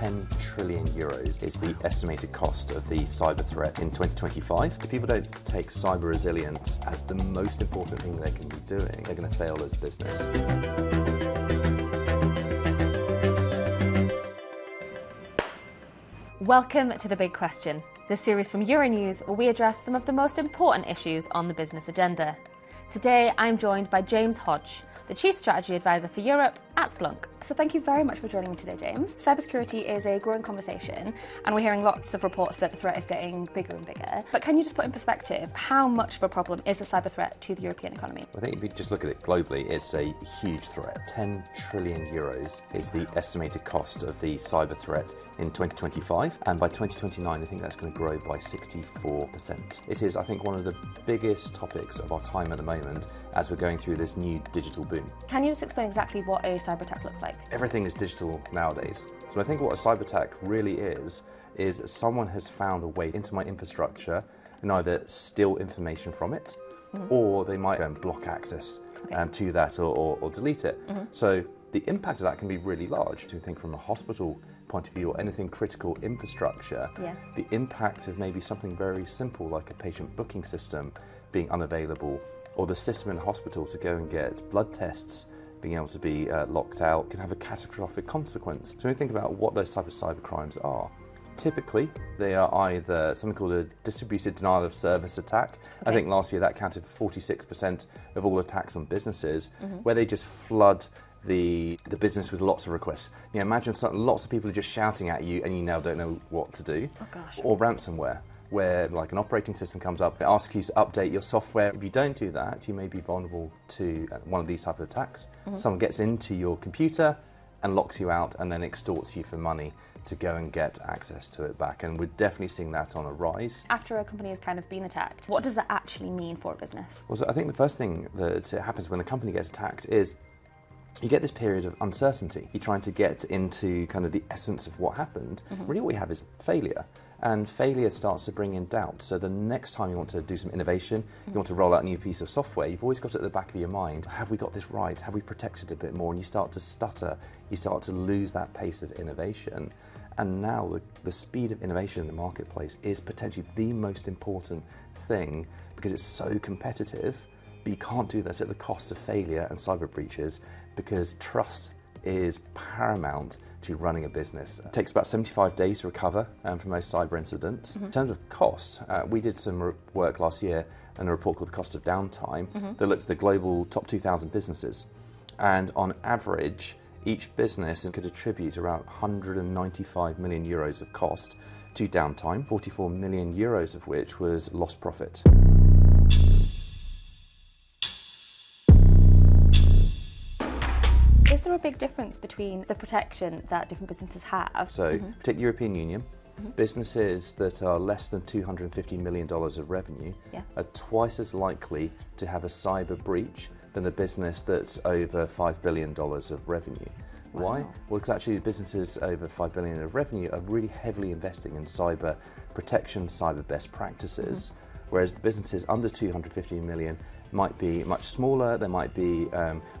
€10 trillion is the estimated cost of the cyber threat in 2025. If people don't take cyber resilience as the most important thing they can be doing, they're going to fail as a business. Welcome to The Big Question, the series from Euronews where we address some of the most important issues on the business agenda. Today I'm joined by James Hodge, the Chief Strategy Advisor for Europe at Splunk. So thank you very much for joining me today, James. Cybersecurity is a growing conversation and we're hearing lots of reports that the threat is getting bigger and bigger. But can you just put in perspective, how much of a problem is a cyber threat to the European economy? I think if you just look at it globally, it's a huge threat. €10 trillion is the estimated cost of the cyber threat in 2025. And by 2029, I think that's going to grow by 64%. It is, I think, one of the biggest topics of our time at the moment as we're going through this new digital boom. Can you just explain exactly what a cyber attack looks like? Everything is digital nowadays. So I think what a cyber attack really is someone has found a way into my infrastructure and either steal information from it, or they might go and block access to that or delete it. So the impact of that can be really large. So you think from a hospital point of view or anything critical infrastructure, the impact of maybe something very simple like a patient booking system being unavailable, or the system in the hospital to go and get blood tests being able to be locked out, can have a catastrophic consequence. So when you think about what those type of cyber crimes are, typically they are either something called a distributed denial of service attack. I think last year that counted for 46% of all attacks on businesses, where they just flood the business with lots of requests. You know, imagine lots of people are just shouting at you and you now don't know what to do. Oh gosh. Or ransomware, where like an operating system comes up, it asks you to update your software. If you don't do that, you may be vulnerable to one of these type of attacks. Someone gets into your computer and locks you out and then extorts you for money to go and get access to it back. And we're definitely seeing that on a rise. After a company has kind of been attacked, what does that actually mean for a business? Well, so I think the first thing that happens when a company gets attacked is you get this period of uncertainty. You're trying to get into kind of the essence of what happened. Really what we have is failure. And failure starts to bring in doubt. So the next time you want to do some innovation, you want to roll out a new piece of software, you've always got it at the back of your mind. Have we got this right? Have we protected it a bit more? And you start to stutter. You start to lose that pace of innovation. And now the speed of innovation in the marketplace is potentially the most important thing because it's so competitive. But you can't do that at the cost of failure and cyber breaches because trust is paramount to running a business. It takes about 75 days to recover from most cyber incidents. In terms of cost, we did some work last year on a report called The Cost of Downtime that looked at the global top 2,000 businesses. And on average, each business could attribute around €195 million of cost to downtime, €44 million of which was lost profit. Is there a big difference between the protection that different businesses have? So take the European Union, businesses that are less than $250 million of revenue are twice as likely to have a cyber breach than a business that's over $5 billion of revenue. Wow. Why? Well, because actually businesses over $5 billion of revenue are really heavily investing in cyber protection, cyber best practices, whereas the businesses under 250 million might be much smaller, they might be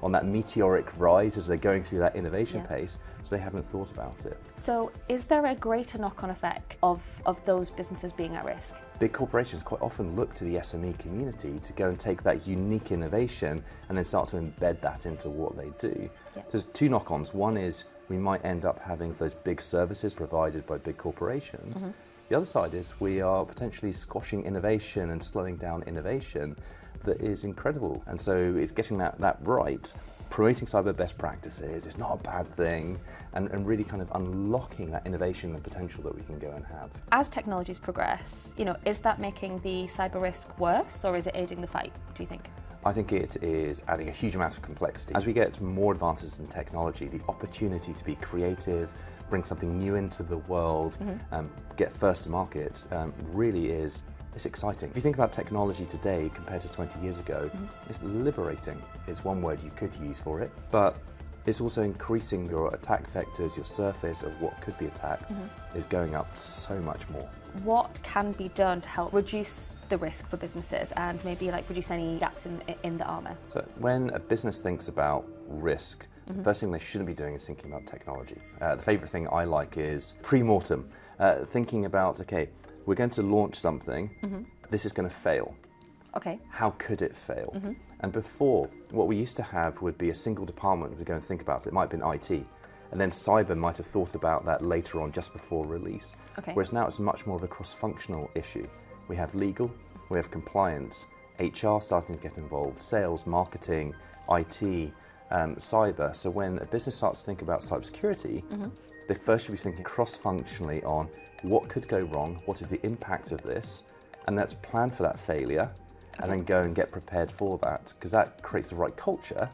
on that meteoric rise as they're going through that innovation pace, so they haven't thought about it. So is there a greater knock-on effect of those businesses being at risk? Big corporations quite often look to the SME community to go and take that unique innovation and then start to embed that into what they do. So there's two knock-ons. One is we might end up having those big services provided by big corporations. The other side is we are potentially squashing innovation and slowing down innovation that is incredible. And so it's getting that right, promoting cyber best practices, it's not a bad thing, and really kind of unlocking that innovation and potential that we can go and have. As technologies progress, is that making the cyber risk worse or is it aiding the fight, do you think? I think it is adding a huge amount of complexity. As we get more advances in technology, the opportunity to be creative, bring something new into the world, get first to market really is exciting. If you think about technology today compared to 20 years ago, it's liberating is one word you could use for it, but it's also increasing your attack vectors, your surface of what could be attacked is going up so much more. What can be done to help reduce the risk for businesses and maybe reduce any gaps in the armour? So when a business thinks about risk, the first thing they shouldn't be doing is thinking about technology. The favourite thing I like is pre-mortem, thinking about, okay, we're going to launch something, this is going to fail. Okay. How could it fail? And before, what we used to have would be a single department would go and think about it. It might have been IT. And then cyber might have thought about that later on, just before release. Okay. Whereas now it's much more of a cross-functional issue. We have legal, we have compliance, HR starting to get involved, sales, marketing, IT, cyber. So when a business starts to think about cybersecurity, they first should be thinking cross-functionally on what could go wrong, what is the impact of this, and let's plan for that failure, and then go and get prepared for that, because that creates the right culture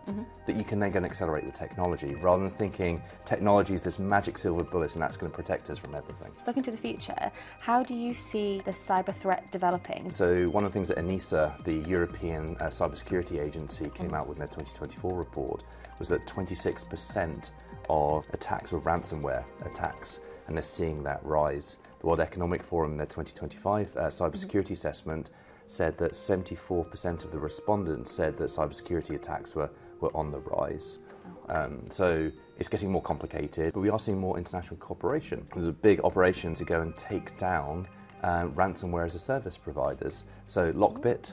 that you can then go and accelerate with technology, rather than thinking technology is this magic silver bullet and that's going to protect us from everything. Looking to the future, how do you see the cyber threat developing? So one of the things that ENISA, the European Cybersecurity Agency, came out with in their 2024 report was that 26% of attacks were ransomware attacks, and they're seeing that rise. The World Economic Forum in their 2025 cybersecurity assessment said that 74% of the respondents said that cybersecurity attacks were on the rise. So it's getting more complicated, but we are seeing more international cooperation. There's a big operation to go and take down ransomware as a service providers. So Lockbit,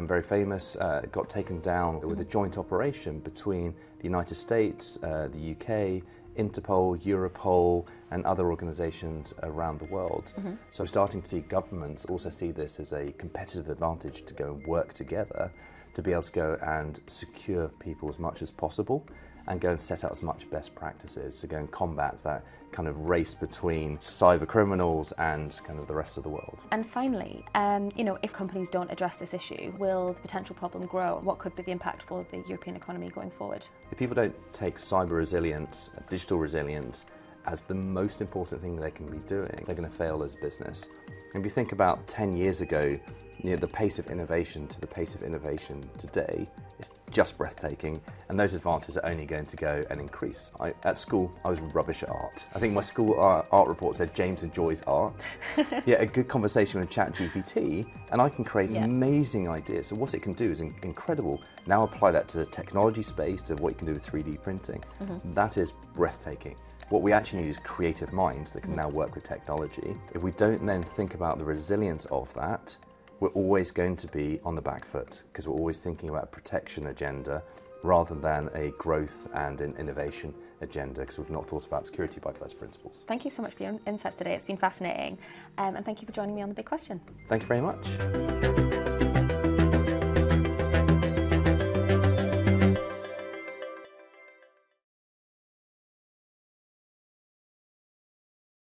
very famous, got taken down with a joint operation between the United States, the UK, Interpol, Europol, and other organisations around the world. So we're starting to see governments also see this as a competitive advantage to go and work together to be able to go and secure people as much as possible and go and set out as much best practices to go and combat that kind of race between cyber criminals and kind of the rest of the world. And finally, you know, if companies don't address this issue, will the potential problem grow? What could be the impact for the European economy going forward? If people don't take cyber resilience, digital resilience, as the most important thing they can be doing, they're going to fail as a business. And if you think about 10 years ago, you know, the pace of innovation to the pace of innovation today is just breathtaking, and those advances are only going to go and increase. At school, I was rubbish at art. I think my school art report said James enjoys art. Yeah, a good conversation with ChatGPT, and I can create amazing ideas. So what it can do is incredible. Now apply that to the technology space, to what you can do with 3D printing. That is breathtaking. What we actually need is creative minds that can now work with technology. If we don't then think about the resilience of that, we're always going to be on the back foot, because we're always thinking about a protection agenda rather than a growth and an innovation agenda, because we've not thought about security by first principles. Thank you so much for your insights today. It's been fascinating. And thank you for joining me on The Big Question. Thank you very much.